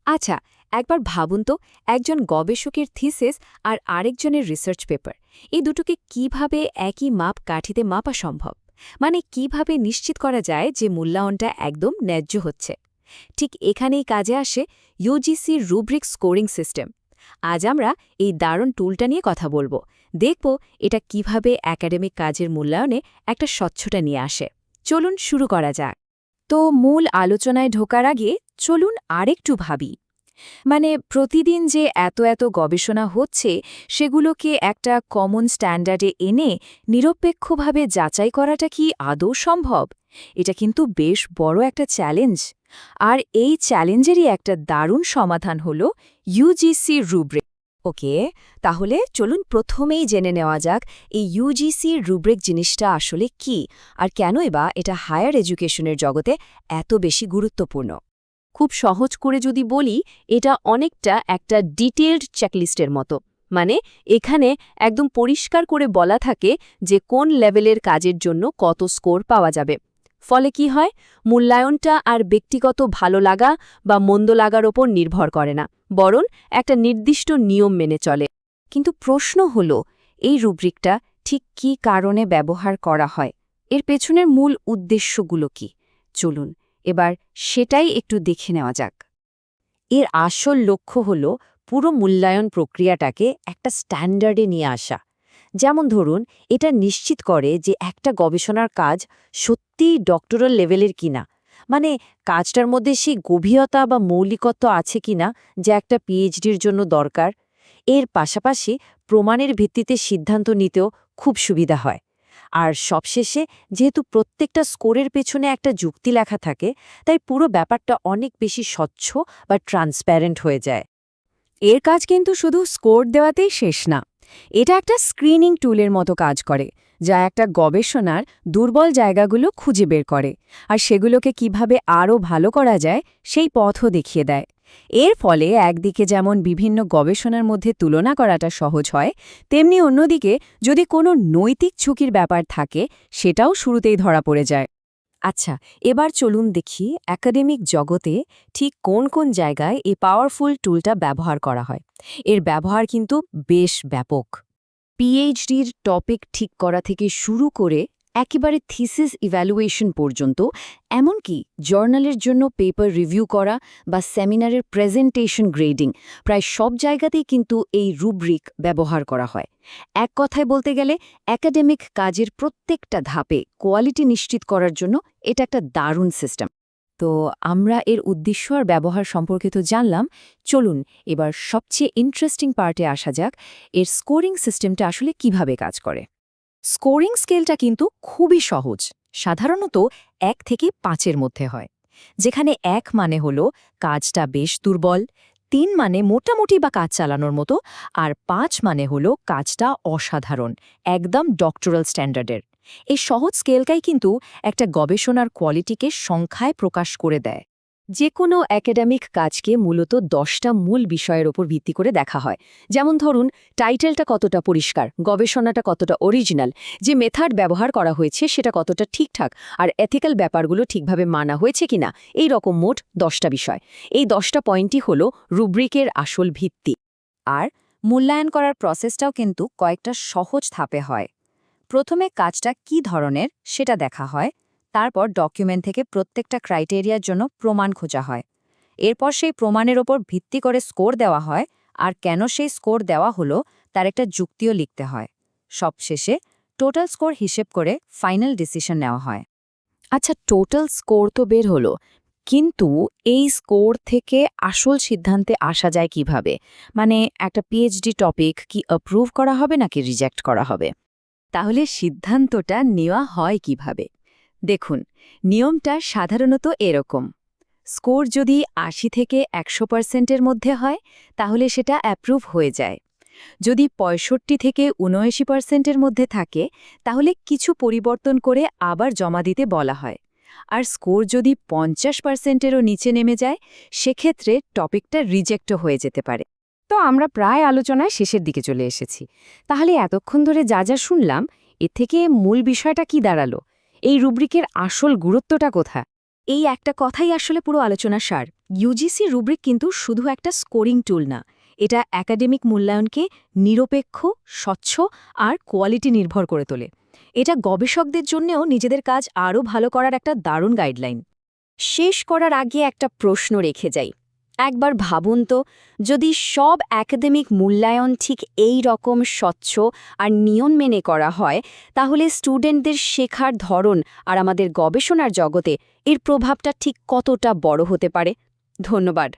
আচ্ছা, একবার ভাবুন তো, একজন গবেষকের থিসিস আর আরেকজনের রিসার্চ পেপার, এই দুটোকে কিভাবে একই মাপকাঠিতে মাপা সম্ভব? মানে কিভাবে নিশ্চিত করা যায় যে মূল্যায়নটা একদম ন্যায্য হচ্ছে? ঠিক এখানেই কাজে আসে ইউজিসির রুব্রিক স্কোরিং সিস্টেম। আজ আমরা এই দারুণ টুলটা নিয়ে কথা বলবো। দেখব এটা কিভাবে একাডেমিক কাজের মূল্যায়নে একটা স্বচ্ছতা নিয়ে আসে। চলুন শুরু করা যাক। তো মূল আলোচনায় ঢোকার আগে চলুন আরেকটু ভাবি। মানে প্রতিদিন যে এত গবেষণা হচ্ছে, সেগুলোকে একটা কমন স্ট্যান্ডার্ডে এনে নিরপেক্ষভাবে যাচাই করাটা কি আদৌ সম্ভব? এটা কিন্তু বেশ বড় একটা চ্যালেঞ্জ। আর এই চ্যালেঞ্জেরই একটা দারুণ সমাধান হল ইউজিসি রুব্রিক। ওকে, তাহলে চলুন প্রথমেই জেনে নেওয়া যাক এই ইউজিসি রুব্রিক জিনিসটা আসলে কি, আর কেনই বা এটা হায়ার এডুকেশনের জগতে এত বেশি গুরুত্বপূর্ণ। খুব সহজ করে যদি বলি, এটা অনেকটা একটা ডিটেইলড চেকলিস্টের মতো। মানে এখানে একদম পরিষ্কার করে বলা থাকে যে কোন লেভেলের কাজের জন্য কত স্কোর পাওয়া যাবে। ফলে কি হয়, মূল্যায়নটা আর ব্যক্তিগত ভালো লাগা বা মন্দ লাগার ওপর নির্ভর করে না, বরং একটা নির্দিষ্ট নিয়ম মেনে চলে। কিন্তু প্রশ্ন হল, এই রুব্রিকটা ঠিক কী কারণে ব্যবহার করা হয়? এর পেছনের মূল উদ্দেশ্যগুলো কি? চলুন এবার সেটাই একটু দেখে নেওয়া যাক। এর আসল লক্ষ্য হল পুরো মূল্যায়ন প্রক্রিয়াটাকে একটা স্ট্যান্ডার্ডে নিয়ে আসা। যেমন ধরুন, এটা নিশ্চিত করে যে একটা গবেষণার কাজ সত্যিই ডক্টরাল লেভেলের কিনা, মানে কাজটার মধ্যে সেই গভীরতা বা মৌলিকত্ব আছে কিনা যা একটা পিএইচডির জন্য দরকার। এর পাশাপাশি প্রমাণের ভিত্তিতে সিদ্ধান্ত নিতেও খুব সুবিধা হয়। আর সবশেষে, যেহেতু প্রত্যেকটা স্কোরের পেছনে একটা যুক্তি লেখা থাকে, তাই পুরো ব্যাপারটা অনেক বেশি স্বচ্ছ বা ট্রান্সপ্যারেন্ট হয়ে যায়। এর কাজ কিন্তু শুধু স্কোর দেওয়াতেই শেষ না। এটা একটা স্ক্রিনিং টুলের মতো কাজ করে, যা একটা গবেষণার দুর্বল জায়গাগুলো খুঁজে বের করে, আর সেগুলোকে কিভাবে আরও ভালো করা যায় সেই পথও দেখিয়ে দেয়। এর ফলে একদিকে যেমন বিভিন্ন গবেষণার মধ্যে তুলনা করাটা সহজ হয়, তেমনি অন্যদিকে যদি কোনো নৈতিক ঝুঁকির ব্যাপার থাকে, সেটাও শুরুতেই ধরা পড়ে যায়। আচ্ছা, এবার চলুন দেখি একাডেমিক জগতে ঠিক কোন কোন জায়গায় এই পাওয়ারফুল টুলটা ব্যবহার করা হয়। এর ব্যবহার কিন্তু বেশ ব্যাপক। পিএইচডির টপিক ঠিক করা থেকে শুরু করে একেবারে থিসিস ইভ্যালুয়েশন পর্যন্ত, এমনকি জার্নালের জন্য পেপার রিভিউ করা বা সেমিনারের প্রেজেন্টেশন গ্রেডিং, প্রায় সব জায়গাতেই কিন্তু এই রুব্রিক ব্যবহার করা হয়। এক কথায় বলতে গেলে, একাডেমিক কাজের প্রত্যেকটা ধাপে কোয়ালিটি নিশ্চিত করার জন্য এটা একটা দারুণ সিস্টেম। তো আমরা এর উদ্দেশ্য আর ব্যবহার সম্পর্কে তো জানলাম। চলুন এবার সবচেয়ে ইন্টারেস্টিং পার্টে আসা যাক, এর স্কোরিং সিস্টেমটা আসলে কিভাবে কাজ করে। স্কোরিং স্কেলটা কিন্তু খুবই সহজ। সাধারণত ১ থেকে ৫-এর মধ্যে হয়, যেখানে ১ মানে হলো কাজটা বেশ দুর্বল, ৩ মানে মোটামুটি বা কাজ চালানোর মতো, আর ৫ মানে হলো কাজটা অসাধারণ, একদম ডক্টরাল স্ট্যান্ডার্ডের। এই সহজ স্কেলটাই কিন্তু একটা গবেষণার কোয়ালিটিকে সংখ্যায় প্রকাশ করে দেয়। যে কোনো একাডেমিক কাজকে মূলত ১০টা মূল বিষয়ের ওপর ভিত্তি করে দেখা হয়। যেমন ধরুন, টাইটেলটা কতটা পরিষ্কার, গবেষণাটা কতটা অরিজিনাল, যে মেথড ব্যবহার করা হয়েছে সেটা কতটা ঠিকঠাক, আর এথিক্যাল ব্যাপারগুলো ঠিকভাবে মানা হয়েছে কিনা, এই রকম মোট ১০টা বিষয়। এই ১০টা পয়েন্টই হল রুব্রিকের আসল ভিত্তি। আর মূল্যায়ন করার প্রসেসটাও কিন্তু কয়েকটা সহজ ধাপে হয়। প্রথমে কাজটা কী ধরনের সেটা দেখা হয়, তারপর ডকুমেন্ট থেকে প্রত্যেকটা ক্রাইটেরিয়ার জন্য প্রমাণ খোঁজা হয়। এরপর সেই প্রমাণের ওপর ভিত্তি করে স্কোর দেওয়া হয়, আর কেন সেই স্কোর দেওয়া হলো তার একটা যুক্তিও লিখতে হয়। সবশেষে টোটাল স্কোর হিসেব করে ফাইনাল ডিসিশন নেওয়া হয়। আচ্ছা, টোটাল স্কোর তো বের হলো, কিন্তু এই স্কোর থেকে আসল সিদ্ধান্তে আসা যায় কিভাবে? মানে একটা পিএইচডি টপিক কি অ্যাপ্রুভ করা হবে নাকি রিজেক্ট করা হবে? তাহলে সিদ্ধান্তটা নেওয়া হয় কিভাবে? দেখুন, নিয়মটা সাধারণত এরকম। স্কোর যদি ৮০ থেকে ১০০% মধ্যে হয়, তাহলে সেটা অ্যাপ্রুভ হয়ে যায়। যদি ৬৫ থেকে ৭৯% মধ্যে থাকে, তাহলে কিছু পরিবর্তন করে আবার জমা দিতে বলা হয়। আর স্কোর যদি ৫০%-এরও নিচে নেমে যায়, সেক্ষেত্রে টপিকটা রিজেক্টও হয়ে যেতে পারে। তো আমরা প্রায় আলোচনায় শেষের দিকে চলে এসেছি। তাহলে এতক্ষণ ধরে যা শুনলাম, এর থেকে মূল বিষয়টা কি দাঁড়ালো? এই রুব্রিকের আসল গুরুত্বটা কোথায়? এই একটা কথাই আসলে পুরো আলোচনার সার। ইউজিসি রুব্রিক কিন্তু শুধু একটা স্কোরিং টুল না, এটা একাডেমিক মূল্যায়নকে নিরপেক্ষ, স্বচ্ছ আর কোয়ালিটি নির্ভর করে তোলে। এটা গবেষকদের জন্যও নিজেদের কাজ আরও ভালো করার একটা দারুণ গাইডলাইন। শেষ করার আগে একটা প্রশ্ন রেখে যাই। একবার ভাবুন তো, যদি সব একাডেমিক মূল্যায়ন ঠিক এই রকম স্বচ্ছ আর নিয়ম মেনে করা হয়, তাহলে স্টুডেন্টদের শেখার ধরন আর আমাদের গবেষণার জগতে এর প্রভাবটা ঠিক কতটা বড় হতে পারে। ধন্যবাদ।